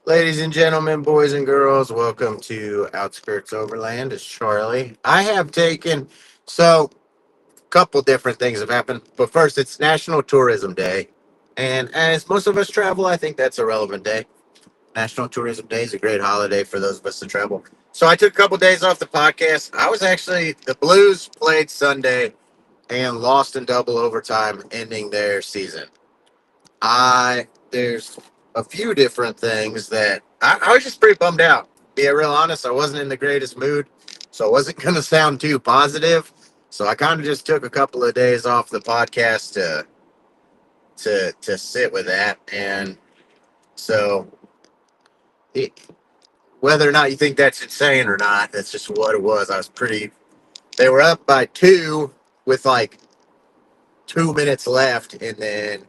Ladies and gentlemen, boys and girls, welcome to Outskirts Overland. It's Charlie. I have taken, so, a couple different things have happened. But first, it's National Tourism Day. And as most of us travel, I think that's a relevant day. National Tourism Day is a great holiday for those of us that travel. So I took a couple days off the podcast. The Blues played Sunday and lost in double overtime, ending their season. There's a few different things that I was just pretty bummed out. Be real honest, I wasn't in the greatest mood, so I wasn't going to sound too positive. So I kind of just took a couple of days off the podcast to sit with that, and so it, whether or not you think that's insane or not, that's just what it was. I was pretty. They were up by two with like 2 minutes left, and then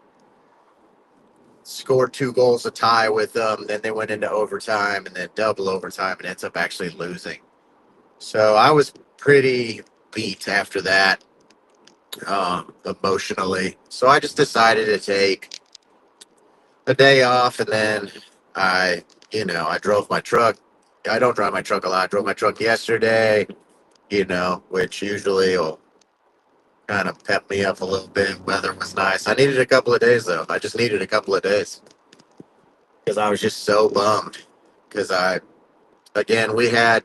scored two goals to tie with them. Then they went into overtime and then double overtime and ends up actually losing. So I was pretty beat after that, emotionally. So I just decided to take a day off, and then I drove my truck. I don't drive my truck a lot. I drove my truck yesterday, which usually will kind of pep me up a little bit. Weather was nice. I needed a couple of days though. I just needed a couple of days because I was just so bummed because again, we had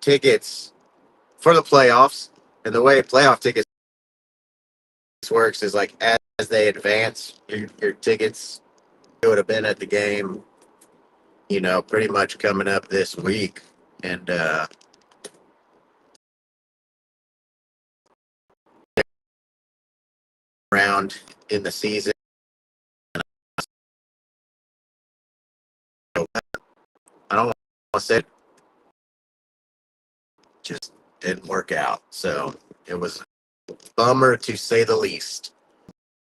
tickets for the playoffs, and the way playoff tickets works is like as they advance, your tickets would have been at the game, pretty much coming up this week, and around in the season. I don't want to say it just didn't work out, so it was a bummer to say the least.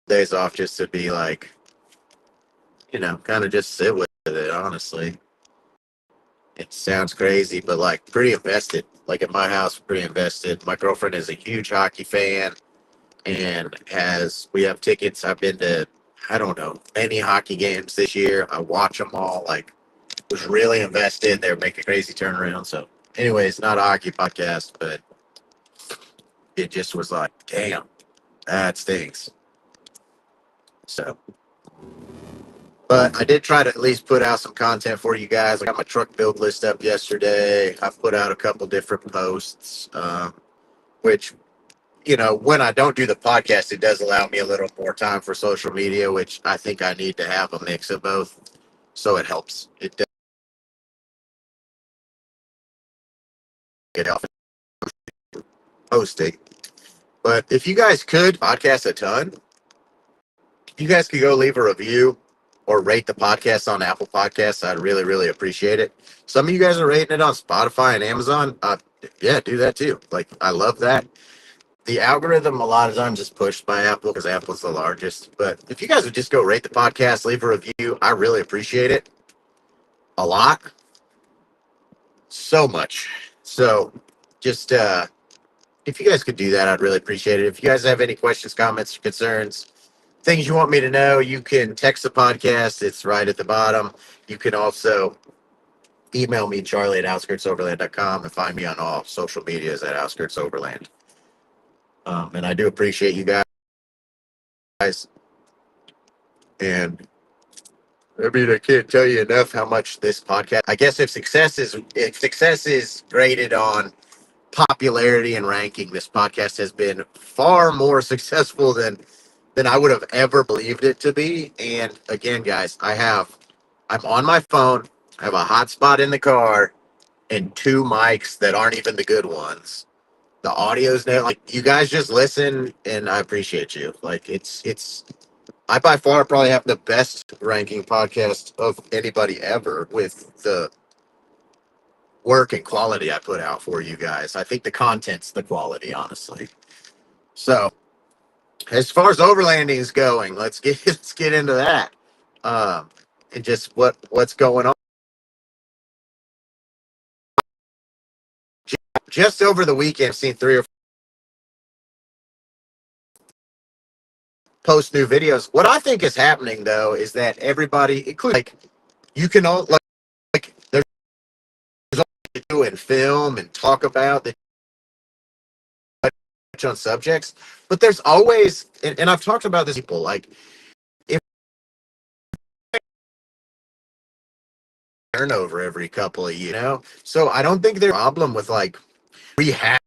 Days off just to be like, kind of just sit with it, honestly. It sounds crazy, but like pretty invested. Like at my house, pretty invested. My girlfriend is a huge hockey fan and we have tickets. I've been to, I don't know, many hockey games this year. I watch them all. Like, was really invested. They're making crazy turnaround. So, anyways, not a hockey podcast, but it just was like, damn, that stinks. So, but I did try to at least put out some content for you guys. I got my truck build list up yesterday. I put out a couple different posts, which, when I don't do the podcast, it does allow me a little more time for social media, which I think I need to have a mix of both. So it helps. It does get off posting. But if you guys could podcast a ton, if you guys could go leave a review or rate the podcast on Apple Podcasts, I'd really, really appreciate it. Some of you guys are rating it on Spotify and Amazon. Yeah, do that too. Like, I love that. The algorithm a lot of times is pushed by Apple because Apple's the largest. But if you guys would just go rate the podcast, leave a review, I really appreciate it a lot. So much. So just if you guys could do that, I'd really appreciate it. If you guys have any questions, comments, concerns, things you want me to know, you can text the podcast. It's right at the bottom. You can also email me, Charlie at outskirtsoverland.com, and find me on all social medias at outskirtsoverland. And I do appreciate you guys. And I mean, I can't tell you enough how much this podcast. I guess if success is graded on popularity and ranking, this podcast has been far more successful than I would have ever believed it to be. And again, guys, I'm on my phone. I have a hotspot in the car and two mics that aren't even the good ones. The audio's there. Like, you guys just listen, and I appreciate you. Like, it's I by far probably have the best ranking podcast of anybody ever with the work and quality I put out for you guys. I think the content's the quality, honestly. So as far as overlanding is going, let's get into that. And just what's going on. Just over the weekend, I've seen three or post new videos. What I think is happening though is that everybody, including like you can all like and film and talk about the on subjects, but there's always, and I've talked about this people like if turnover every couple of years, So I don't think there's a problem with like rehashing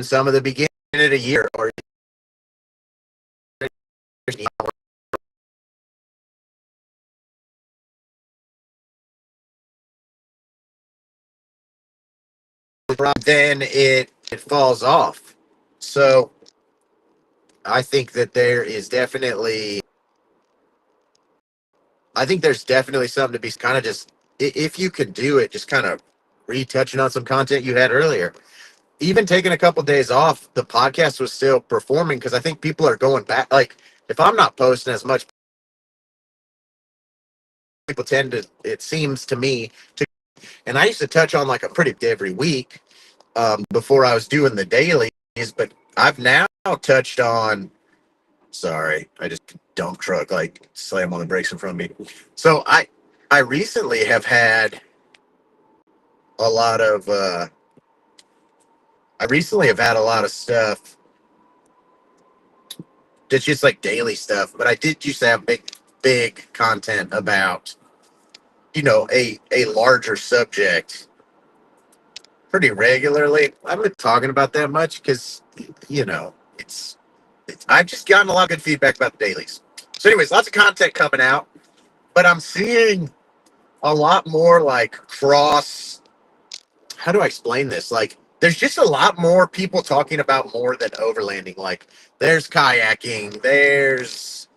some of the beginning of the year or then it falls off. So I think that there's definitely something to be kind of just if you could do it, just kind of retouching on some content you had earlier. Even taking a couple days off, the podcast was still performing because I think people are going back. Like if I'm not posting as much, people tend to. It seems to me to, and I used to touch on like a pretty every week before I was doing the dailies, but I've now touched on. Sorry, I just dump truck like slam on the brakes in front of me. So I recently have had a lot of a lot of stuff that's just like daily stuff, but I did used to have big content about a larger subject pretty regularly. I haven't been talking about that much because you know it's I've just gotten a lot of good feedback about the dailies. So anyways, lots of content coming out, but I'm seeing a lot more like cross. How do I explain this? Like, there's just a lot more people talking about more than overlanding. Like, there's kayaking, there's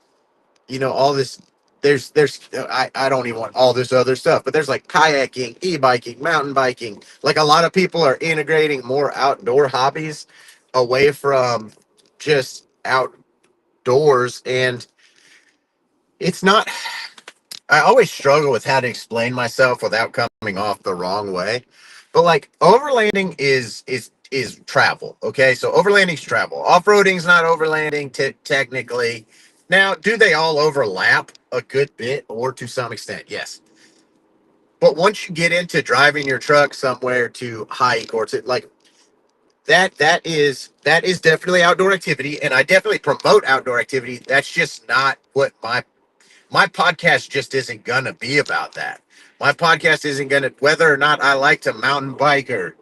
all this. I don't even want all this other stuff, but there's like kayaking, e-biking, mountain biking. Like a lot of people are integrating more outdoor hobbies away from just outdoors, and it's not. I always struggle with how to explain myself without coming off the wrong way. But like overlanding is travel. Okay, so overlanding's travel. Off-roading's not overlanding technically. Now, do they all overlap a good bit or to some extent? Yes. But once you get into driving your truck somewhere to hike or to like that is definitely outdoor activity, and I definitely promote outdoor activity. That's just not what my podcast just isn't gonna be about that. My podcast isn't gonna whether or not I like to mountain bike or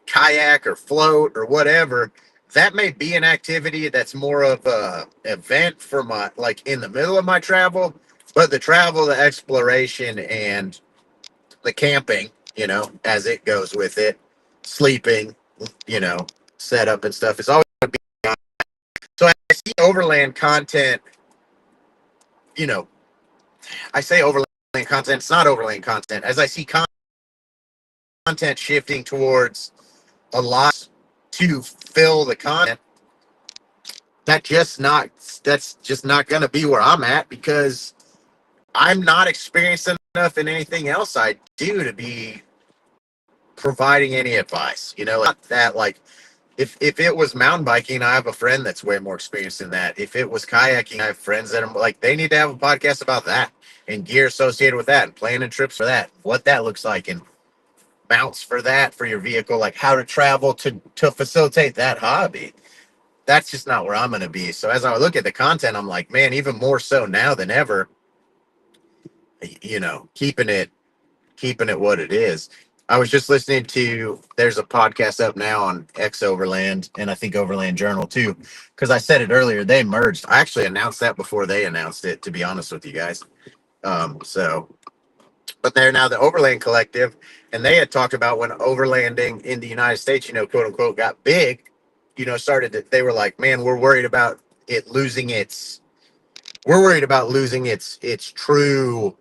kayak or float or whatever. That may be an activity that's more of a event for my like in the middle of my travel, but the travel, the exploration, and the camping, as it goes with it, sleeping, you know, setup and stuff is always gonna be. So I see overland content, you know, I say overland content. It's not overland content. As I see content shifting towards a lot to fill the content, that's just not going to be where I'm at because I'm not experienced enough in anything else I do to be providing any advice. Like that like if it was mountain biking, I have a friend that's way more experienced in that. If it was kayaking, I have friends that are like, they need to have a podcast about that and gear associated with that and planning trips for that, what that looks like, and mounts for that for your vehicle, like how to travel to facilitate that hobby. That's just not where I'm going to be. So as I look at the content, I'm like, man, even more so now than ever, keeping it what it is. I was just listening to there's a podcast up now on X Overland and I think Overland Journal too, because I said it earlier, they merged. I actually announced that before they announced it, to be honest with you guys. So but they're now the Overland Collective, and they had talked about when overlanding in the United States, quote unquote, got big, they were like, man, we're worried about losing its true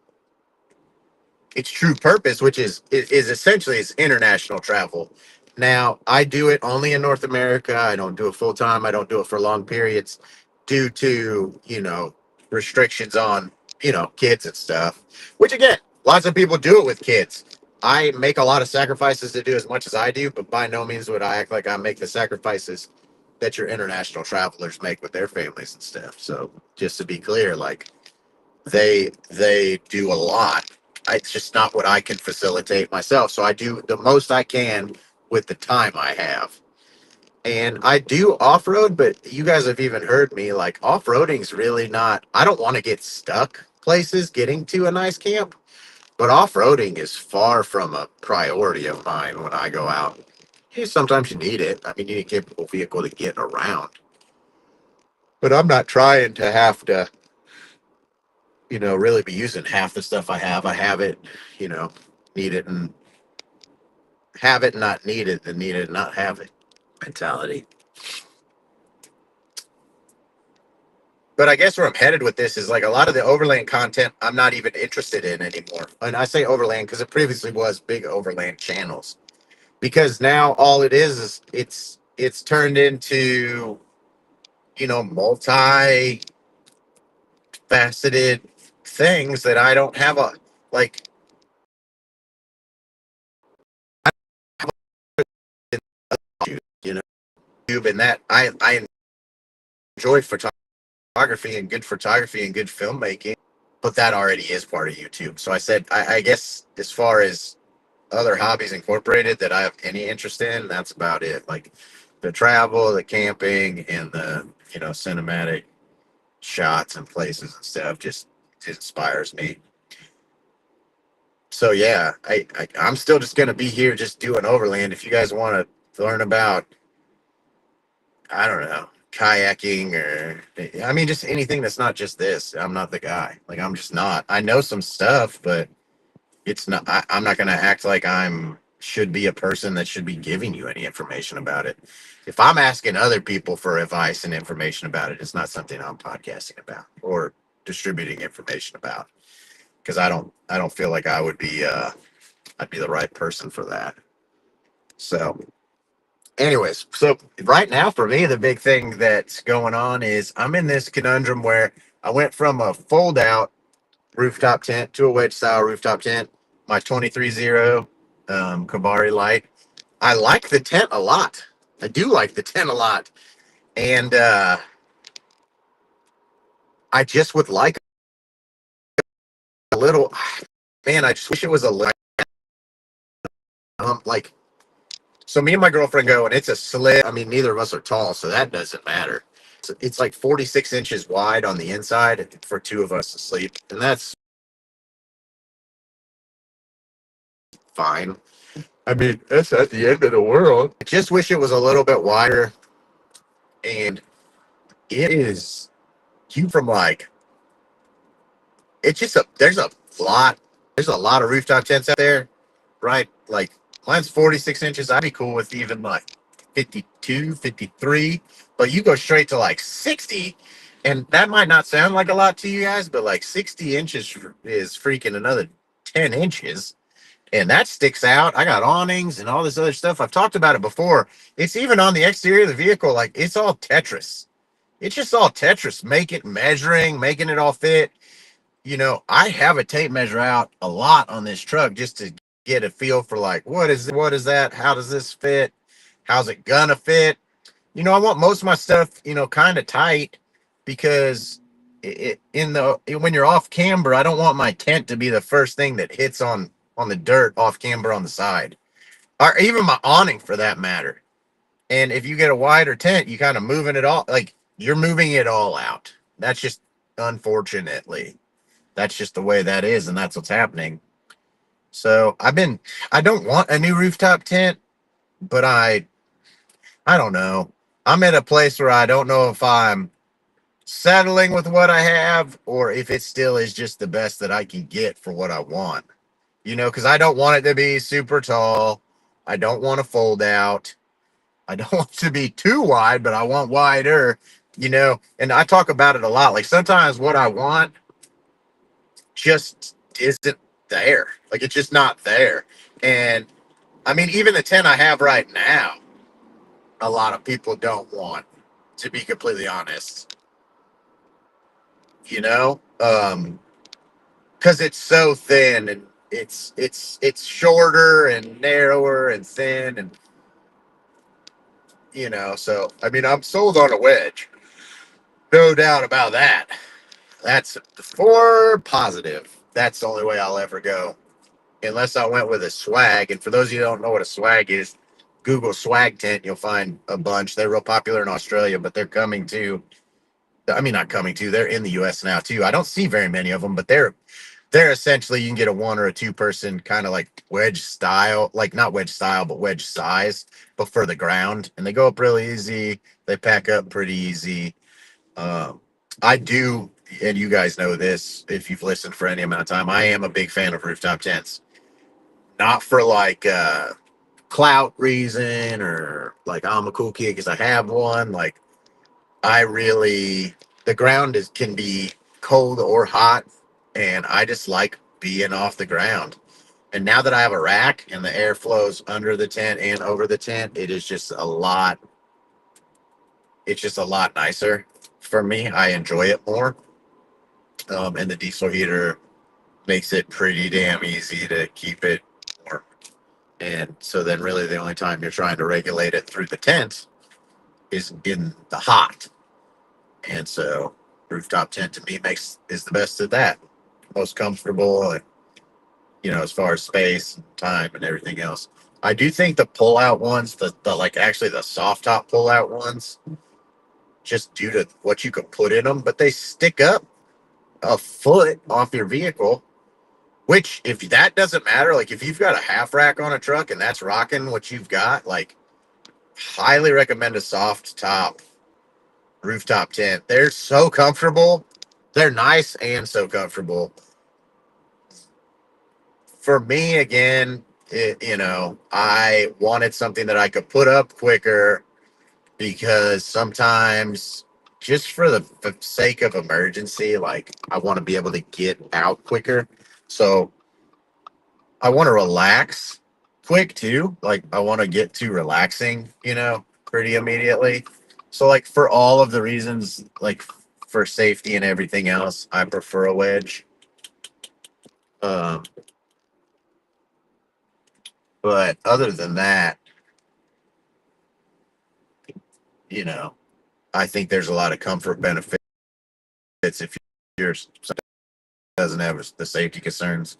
purpose, which is essentially its international travel. Now, I do it only in North America. I don't do it full time. I don't do it for long periods due to, restrictions on, kids and stuff, which again, lots of people do it with kids. I make a lot of sacrifices to do as much as I do, but by no means would I act like I make the sacrifices that your international travelers make with their families and stuff. So just to be clear, like they do a lot it's just not what I can facilitate myself. So I do the most I can with the time I have. And I do off road, but you guys have even heard me like off roading's really not, I don't want to get stuck places getting to a nice camp, but off roading is far from a priority of mine when I go out. Yeah, sometimes you need it. I mean, you need a capable vehicle to get around, but I'm not trying to have to, really be using half the stuff I have. I have it, you know, need it and have it, not need it, and need it, and not have it mentality. But I guess where I'm headed with this is like a lot of the overland content I'm not even interested in anymore. And I say overland because it previously was big overland channels. Because now all it is it's turned into, multi faceted things that I don't have a like you know and that I enjoy photography and good filmmaking, but that already is part of YouTube. So I said I guess as far as other hobbies incorporated that I have any interest in, that's about it. Like the travel, the camping, and the cinematic shots and places and stuff just inspires me. So yeah, I'm still just gonna be here just doing overland. If you guys want to learn about, I don't know, kayaking or I mean just anything that's not just this, I'm not the guy. Like I'm just not. I know some stuff, but it's not. I'm not gonna act like I'm should be a person that should be giving you any information about it. If I'm asking other people for advice and information about it, it's not something I'm podcasting about or distributing information about because I don't feel like I'd be the right person for that. So, anyways, so right now for me, the big thing that's going on is I'm in this conundrum where I went from a fold out rooftop tent to a wedge style rooftop tent, my 23-0 Kabari light. I like the tent a lot. I do like the tent a lot. And I just would like a little, man, I just wish it was a little, like, so me and my girlfriend go, and it's a slit. I mean, neither of us are tall, so that doesn't matter. It's like 46 inches wide on the inside for two of us to sleep, and that's fine. I mean, that's at the end of the world. I just wish it was a little bit wider, and it is you from like it's just lot there's a lot of rooftop tents out there, right? Like mine's 46 inches. I'd be cool with even like 52, 53, but you go straight to like 60, and that might not sound like a lot to you guys, but like 60 inches is freaking another 10 inches, and that sticks out. I got awnings and all this other stuff. I've talked about it before. It's even on the exterior of the vehicle. Like it's all Tetris. It's just all Tetris, measuring, making it all fit. I have a tape measure out a lot on this truck just to get a feel for like what is that? How does this fit? How's it gonna fit? I want most of my stuff, kind of tight because when you're off camber, I don't want my tent to be the first thing that hits on the dirt off camber on the side, or even my awning for that matter. And if you get a wider tent, you kind of moving it all like you're moving it all out. That's just unfortunately that's just the way that is, and that's what's happening. So I don't want a new rooftop tent, but I don't know. I'm at a place where I don't know if I'm settling with what I have or if it still is just the best that I can get for what I want. Because I don't want it to be super tall. I don't want to fold out. I don't want to be too wide, but I want wider, and I talk about it a lot. Like sometimes what I want just isn't there. Like it's just not there. And I mean, even the tent I have right now, a lot of people don't want, to be completely honest, you know? Because it's so thin and it's shorter and narrower and thin and so I mean I'm sold on a wedge. No doubt about that. That's for positive. that's the only way I'll ever go. Unless I went with a swag. And for those of you who don't know what a swag is, Google swag tent. You'll find a bunch. They're real popular in Australia, but they're coming to. I mean, not coming to. They're in the U.S. now too. I don't see very many of them, but they're essentially you can get a one or a two person kind of like wedge style, like not wedge style, but wedge size, but for the ground, and they go up really easy. They pack up pretty easy. Um, I do, and you guys know this if you've listened for any amount of time. I am a big fan of rooftop tents, not for like clout reason or like I'm a cool kid because I have one. Like I really, the ground is can be cold or hot, and I just like being off the ground. And now that I have a rack and the air flows under the tent and over the tent, it is just a lot. It's just a lot nicer for me. I enjoy it more. And the diesel heater makes it pretty damn easy to keep it warm. And so then, really, the only time you're trying to regulate it through the tent is in the hot. And so, rooftop tent to me makes is the best of that, most comfortable, and as far as space and time and everything else. I do think the pull out ones, the like actually the soft top pull out ones, just due to what you can put in them, but they stick up a foot off your vehicle. Which, if that doesn't matter, like if you've got a half rack on a truck and that's rocking what you've got, like highly recommend a soft top rooftop tent. They're so comfortable. They're nice and so comfortable. For me, again, I wanted something that I could put up quicker because sometimes, just for the sake of emergency, like I want to be able to get out quicker. So I want to relax quick too. Like I want to get to relaxing, pretty immediately. So like for all of the reasons, like for safety and everything else, I prefer a wedge. Um, but other than that, you know, I think there's a lot of comfort benefits if you're doesn't have the safety concerns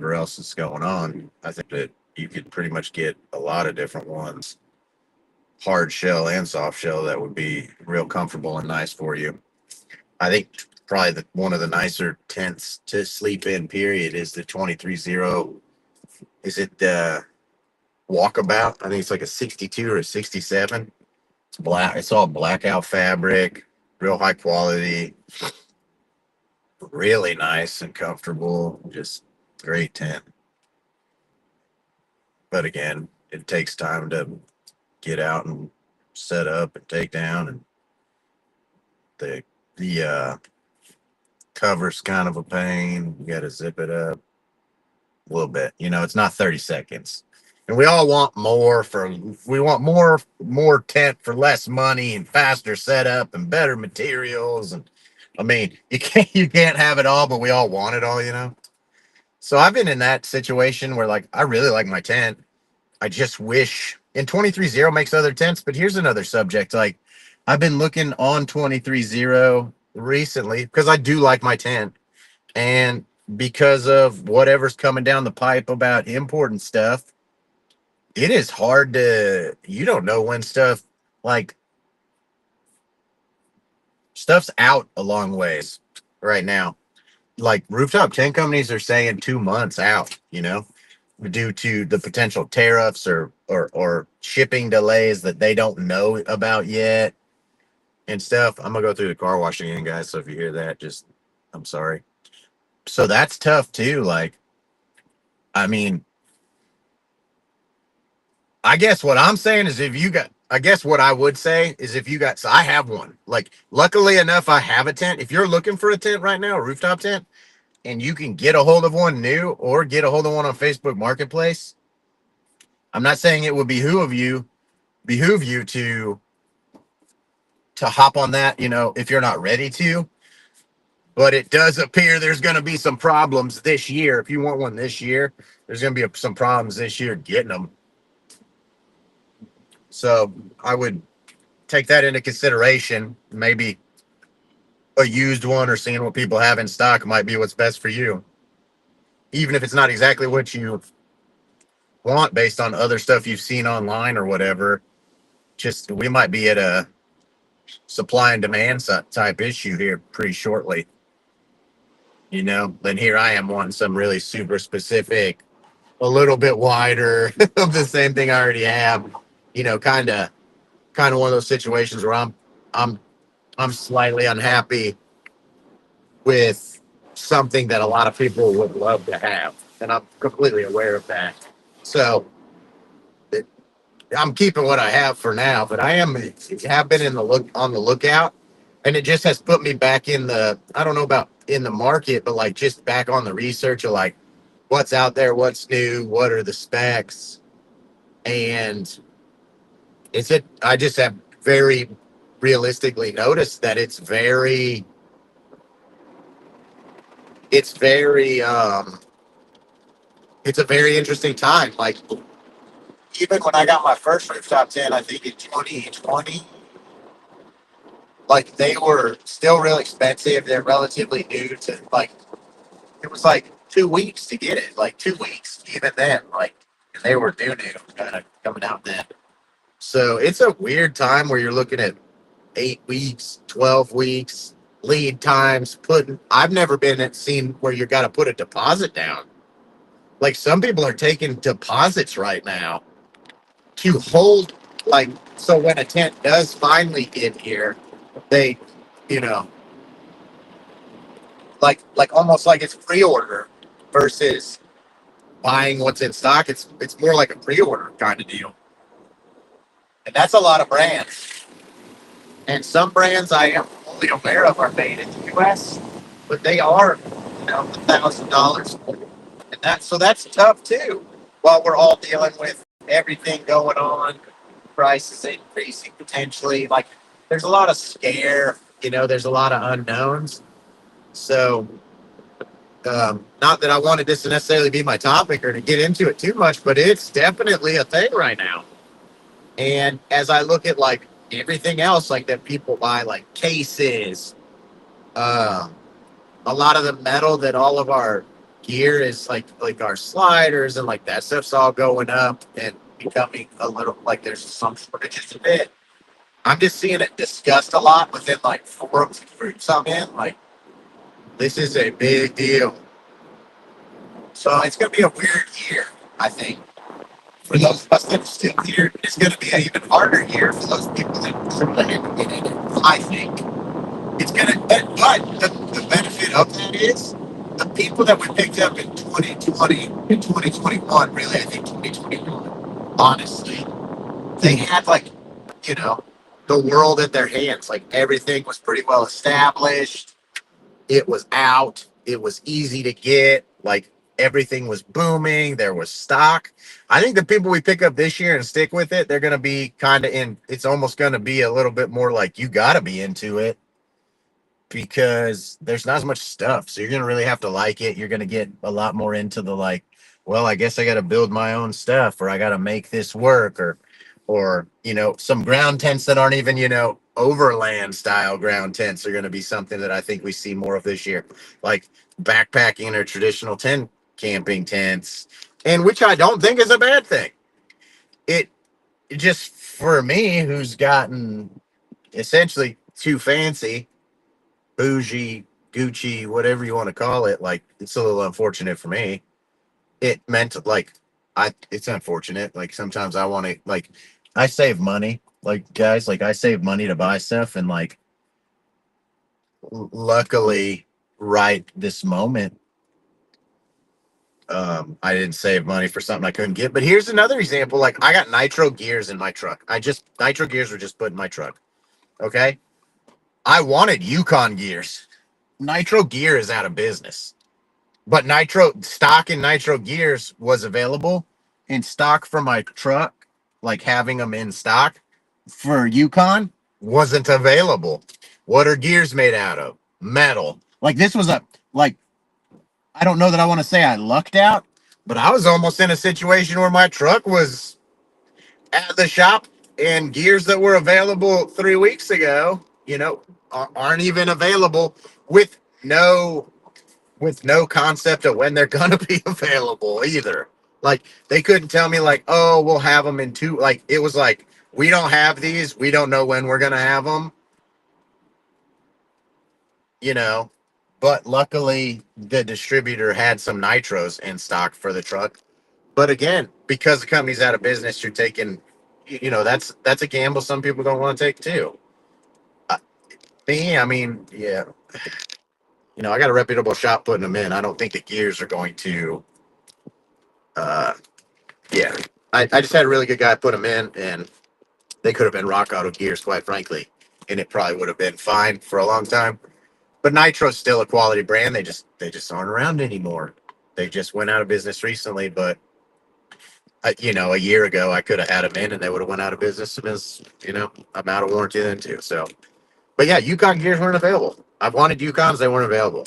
or else is going on. I think that you could pretty much get a lot of different ones, hard shell and soft shell, that would be real comfortable and nice for you. I think probably one of the nicer tents to sleep in, period, is the 23-0. Is it the Walkabout? I think it's like a 62 or a 67. It's black. It's all blackout fabric, real high quality, really nice and comfortable. Just great tent. But again, it takes time to get out and set up and take down, and the cover's kind of a pain. You got to zip it up a little bit. It's not 30 seconds. And we all want we want more tent for less money and faster setup and better materials. And I mean, you can't have it all, but we all want it all. So I've been in that situation where like I really like my tent. I just wish, and 23-0 makes other tents, but here's another subject. Like I've been looking on 23-0 recently because I do like my tent, and because of whatever's coming down the pipe about important stuff, it is hard you don't know when like stuff's out a long ways right now. Like rooftop tent companies are saying 2 months out, due to the potential tariffs or shipping delays that they don't know about yet and stuff. I'm gonna go through the car wash again, guys. So if you hear that, just I'm sorry. So that's tough too. Like, I mean, I guess what I'm saying is I guess what I would say is if you got, so I have one. Like, luckily enough, I have a tent. If you're looking for a tent right now, a rooftop tent, and you can get a hold of one new or get a hold of one on Facebook Marketplace, I'm not saying it would behoove you to hop on that, if you're not ready to. But it does appear there's going to be some problems this year. If you want one this year, there's going to be some problems this year getting them. So I would take that into consideration. Maybe a used one or seeing what people have in stock might be what's best for you. even if it's not exactly what you want based on other stuff you've seen online or whatever. Just we might be at a supply and demand type issue here pretty shortly. Then here I am wanting some really super specific, a little bit wider of the same thing I already have. Kind of one of those situations where I'm I'm slightly unhappy with something that a lot of people would love to have, and I'm completely aware of that. So it, I'm keeping what I have for now, but I have been in the look on the lookout, and it just has put me back in the I don't know about in the market, but like just back on the research of like what's out there, what's new, what are the specs, and I just have very realistically noticed that it's very it's a very interesting time. Like even when I got my first rooftop tent, I think in 2020, like they were still real expensive. They're relatively new to like it was like 2 weeks to get it, like 2 weeks even then. Like and they were new, kind of coming out then. So it's a weird time where you're looking at 8 weeks, 12 weeks lead times. I've never seen where you got to put a deposit down. Like some people are taking deposits right now to hold, like, so when a tent does finally get here, they, you know, like almost like it's pre-order versus buying what's in stock. It's more like a pre-order kind of deal, and that's a lot of brands. And some brands I am fully aware of are made in the U.S., but they are, $1,000, and that's tough too. While we're all dealing with everything going on, prices increasing potentially, like there's a lot of scare. There's a lot of unknowns. So, not that I wanted this to necessarily be my topic or to get into it too much, but it's definitely a thing right now. And as I look at like everything else, like that people buy, like cases, uh, a lot of the metal that all of our gear is like our sliders and like that stuff's all going up and becoming a little like there's some shortages of it. I'm just seeing it discussed a lot within like forums and groups I'm in. Like this is a big deal. So it's gonna be a weird year, I think. For those of us that are still here, it's gonna be an even harder year for those people that are trying to get in it. I think. It's gonna, but the benefit of that is the people that we picked up in 2020 and 2021. Really, I think 2021. Honestly, they had like, you know, the world at their hands. Like everything was pretty well established. It was out. It was easy to get. Like everything was booming. There was stock. I think the people we pick up this year and stick with it, they're gonna be kind of in. It's almost gonna be a little bit more like you got to be into it because there's not as much stuff. So you're going to really have to like it. You're going to get a lot more into the like, well, I guess I got to build my own stuff or I got to make this work or, some ground tents that aren't even, overland style ground tents are going to be something that I think we see more of this year, like backpacking or traditional tent camping tents, and which I don't think is a bad thing. It just for me, who's gotten essentially too fancy, bougie, Gucci, whatever you want to call it. Like it's a little unfortunate for me. It meant like it's unfortunate. Like sometimes I want to like I save money. Like guys, like I save money to buy stuff, and like luckily, right this moment, I didn't save money for something I couldn't get. But here's another example. Like I got nitro gears in my truck. Nitro gears were just put in my truck. Okay, I wanted Yukon gears. Nitro gear is out of business. But nitro stock and nitro gears was available in stock for my truck, like having them in stock for Yukon wasn't available. What are gears made out of? Metal. Like this was like I don't know that I want to say I lucked out, but I was almost in a situation where my truck was at the shop and gears that were available 3 weeks ago, aren't even available with no with no concept of when they're gonna be available either. Like they couldn't tell me like, oh, we'll have them in two. Like it was like we don't have these. We don't know when we're gonna have them. You know, but luckily the distributor had some nitros in stock for the truck. But again, because the company's out of business, you're taking, that's a gamble some people don't want to take too. Uh, I mean, yeah, I got a reputable shop putting them in. I don't think the gears are going to. Uh, yeah, I just had a really good guy put them in, and they could have been Rock Auto gears, quite frankly, and it probably would have been fine for a long time. But Nitro's still a quality brand. They just aren't around anymore. They just went out of business recently, but a year ago I could have had them in, and they would have went out of business because I'm out of warranty then too. So, but yeah, Yukon gears weren't available. I wanted Yukons, they weren't available.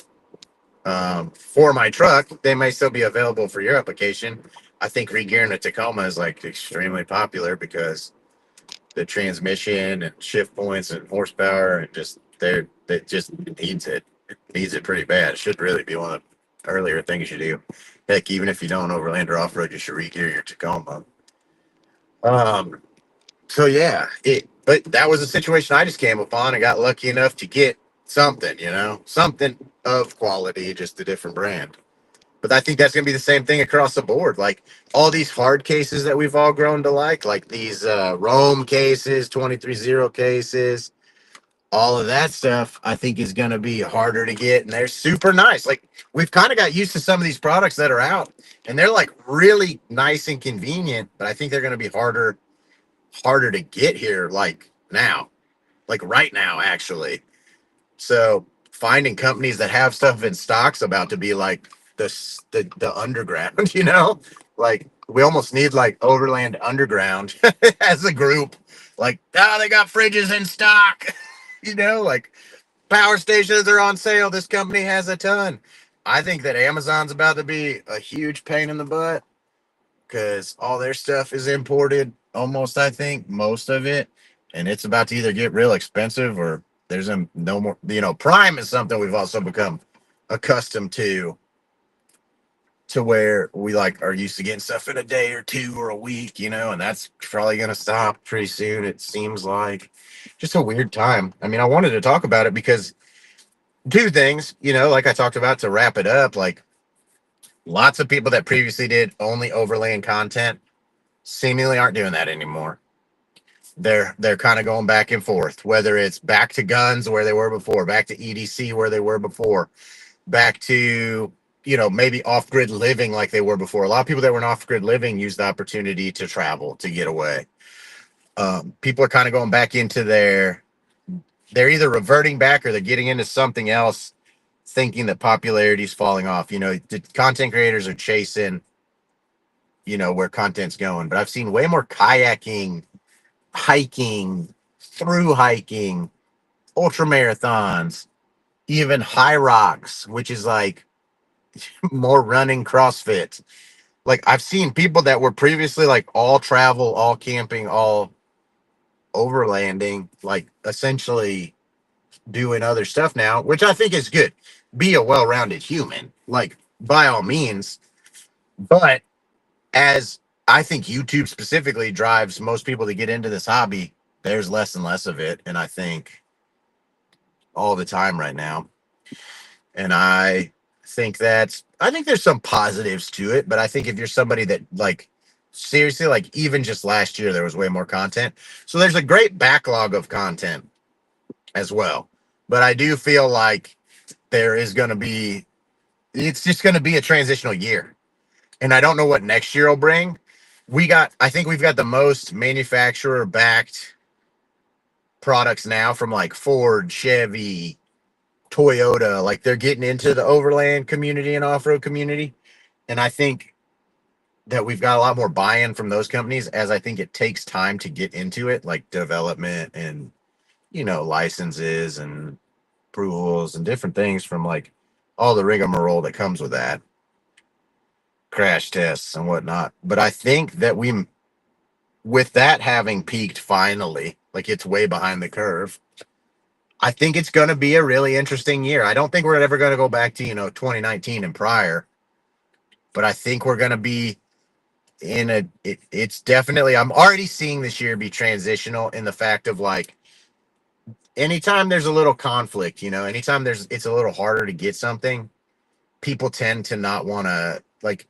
For my truck, they may still be available for your application. I think regearing a Tacoma is like extremely popular because the transmission and shift points and horsepower and just it just needs it. It needs it pretty bad. It should really be one of the earlier things you do. Heck, even if you don't overland or off road, you should regear your Tacoma. Um, so yeah, but that was a situation I just came upon and got lucky enough to get something, something of quality, just a different brand. But I think that's going to be the same thing across the board. Like all these hard cases that we've all grown to like these Rome cases, 23-0 cases, all of that stuff, I think is going to be harder to get. And they're super nice. Like we've kind of got used to some of these products that are out and they're like really nice and convenient, but I think they're going to be harder to get here like now, like right now, actually. So finding companies that have stuff in stock's about to be like the underground, like we almost need like Overland Underground as a group. Like, they got fridges in stock, like power stations are on sale. This company has a ton. I think that Amazon's about to be a huge pain in the butt because all their stuff is imported, almost, I think, most of it. And it's about to either get real expensive or there's no more. Prime is something we've also become accustomed to where we like are used to getting stuff in a day or two or a week, and that's probably going to stop pretty soon. It seems like just a weird time. I mean, I wanted to talk about it because two things, like I talked about to wrap it up, like lots of people that previously did only overlaying content seemingly aren't doing that anymore. They're kind of going back and forth, whether it's back to guns where they were before, back to EDC where they were before, back to maybe off-grid living like they were before. A lot of people that were in off-grid living used the opportunity to travel, to get away. People are kind of going back into they're either reverting back or they're getting into something else, thinking that popularity is falling off. The content creators are chasing where content's going, but I've seen way more kayaking, hiking, through hiking, ultra marathons, even high rocks, which is like more running CrossFit. Like I've seen people that were previously like all travel, all camping, all overlanding, like essentially doing other stuff now, which I think is good. Be a well-rounded human, like by all means. But as I think YouTube specifically drives most people to get into this hobby, there's less and less of it. And I think all the time right now. And I think there's some positives to it, but I think if you're somebody that like seriously, like even just last year, there was way more content. So there's a great backlog of content as well. But I do feel like there is going to be, it's just going to be a transitional year. And I don't know what next year will bring. I think we've got the most manufacturer backed products now from like Ford, Chevy, Toyota. Like they're getting into the overland community and off-road community. And I think that we've got a lot more buy-in from those companies, as I think it takes time to get into it, like development and licenses and approvals and different things from like all the rigmarole that comes with that, crash tests and whatnot. But I think that with that having peaked finally, like it's way behind the curve, I think it's going to be a really interesting year. I don't think we're ever going to go back to, 2019 and prior, but I think we're going to be it's definitely, I'm already seeing this year be transitional in the fact of like, anytime there's a little conflict, anytime it's a little harder to get something, people tend to not want to like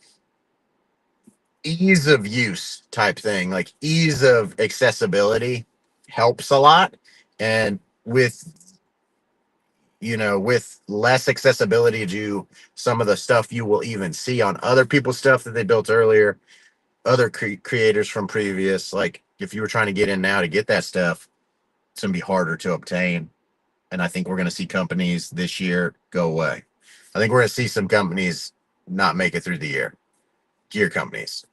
ease of use type thing, like ease of accessibility helps a lot. And with less accessibility to some of the stuff you will even see on other people's stuff that they built earlier, other creators from previous, like if you were trying to get in now to get that stuff, it's going to be harder to obtain. And I think we're going to see companies this year go away. I think we're going to see some companies not make it through the year. Gear companies.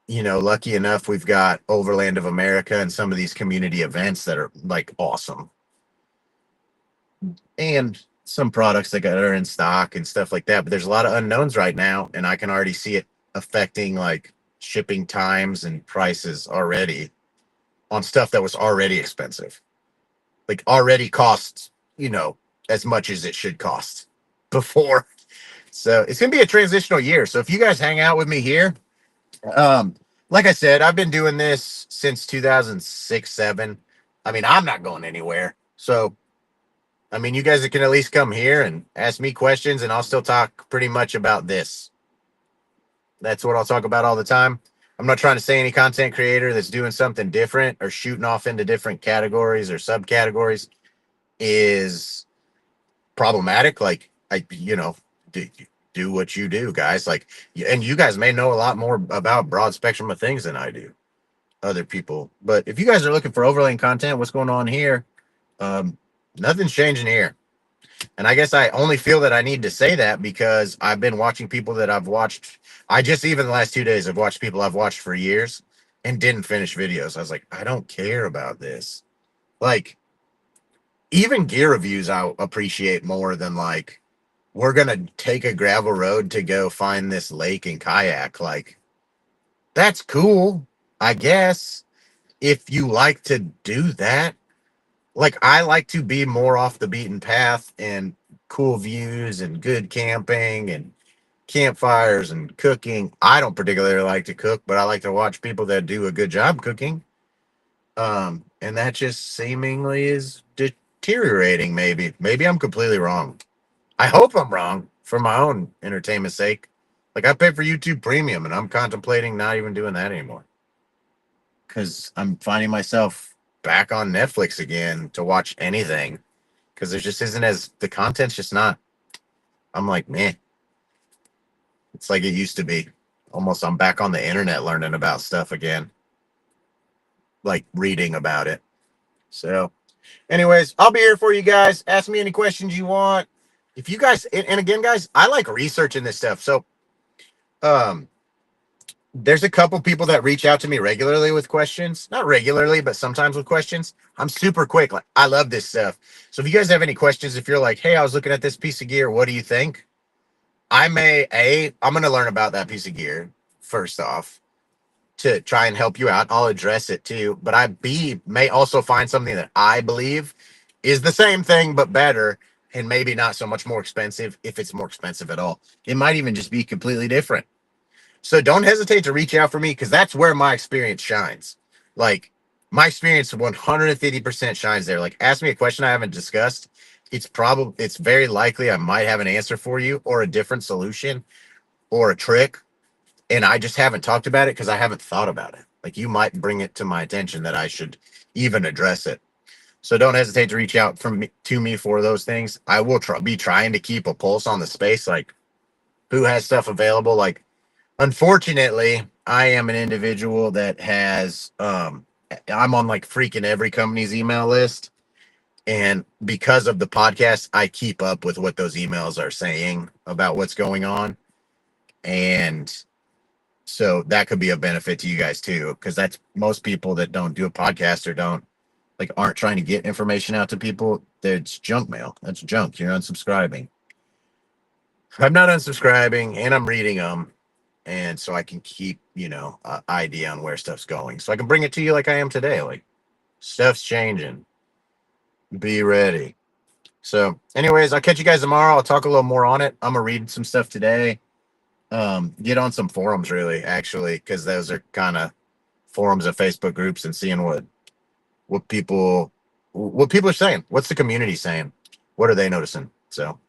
Lucky enough, we've got Overland of America and some of these community events that are like awesome. And some products that are in stock and stuff like that. But there's a lot of unknowns right now, and I can already see it affecting like shipping times and prices already on stuff that was already expensive. Like already costs, as much as it should cost before. So it's gonna be a transitional year. So if you guys hang out with me here, um, like I said, I've been doing this since 2006, 7. I mean, I'm not going anywhere. So I mean, you guys can at least come here and ask me questions, and I'll still talk pretty much about this. That's what I'll talk about all the time. I'm not trying to say any content creator that's doing something different or shooting off into different categories or subcategories is problematic. Like, do, do what you do, guys. Like, and you guys may know a lot more about broad spectrum of things than I do, other people. But if you guys are looking for overlaying content, what's going on here? Um, Nothing's changing here. And I guess I only feel that I need to say that because I've been watching people that I've watched. I just, even the last 2 days, I've watched people I've watched for years and didn't finish videos. I was like, I don't care about this. Like, even gear reviews, I appreciate more than like, we're going to take a gravel road to go find this lake and kayak. Like, that's cool, I guess, if you like to do that. Like, I like to be more off the beaten path and cool views and good camping and campfires and cooking. I don't particularly like to cook, but I like to watch people that do a good job cooking. And that just seemingly is deteriorating. Maybe I'm completely wrong. I hope I'm wrong for my own entertainment sake. Like, I pay for YouTube Premium, and I'm contemplating not even doing that anymore because I'm finding myself back on Netflix again to watch anything because there just isn't as the content's just not. I'm like, man, it's like it used to be. Almost, I'm back on the internet learning about stuff again, like reading about it. So, anyways, I'll be here for you guys. Ask me any questions you want. If you guys, and again, guys, I like researching this stuff. So, um, there's a couple people that reach out to me regularly with questions. Not regularly, but sometimes with questions. I'm super quick. Like, I love this stuff. So if you guys have any questions, if you're like, hey, I was looking at this piece of gear, what do you think? I'm going to learn about that piece of gear first off to try and help you out. I'll address it too. But may also find something that I believe is the same thing, but better, and maybe not so much more expensive if it's more expensive at all. It might even just be completely different. So don't hesitate to reach out for me because that's where my experience shines. Like, my experience 150% shines there. Like, ask me a question I haven't discussed. It's very likely I might have an answer for you or a different solution or a trick. And I just haven't talked about it because I haven't thought about it. Like, you might bring it to my attention that I should even address it. So don't hesitate to reach out to me for those things. I will be trying to keep a pulse on the space, like who has stuff available. Like, unfortunately, I am an individual that has I'm on like freaking every company's email list. And because of the podcast, I keep up with what those emails are saying about what's going on. And so that could be a benefit to you guys too, because that's most people that don't do a podcast or aren't trying to get information out to people. It's junk mail. That's junk. You're unsubscribing. I'm not unsubscribing, and I'm reading them, and so I can keep idea on where stuff's going, so I can bring it to you like I am today. Like, stuff's changing. Be ready. So, anyways, I'll catch you guys tomorrow. I'll talk a little more on it. I'm gonna read some stuff today. Get on some forums, really, actually, because those are kind of forums and Facebook groups and seeing what people what people are saying. What's the community saying? What are they noticing? So,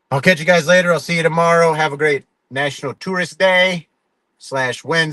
I'll catch you guys later. I'll see you tomorrow. Have a great National Tourist Day / Wednesday.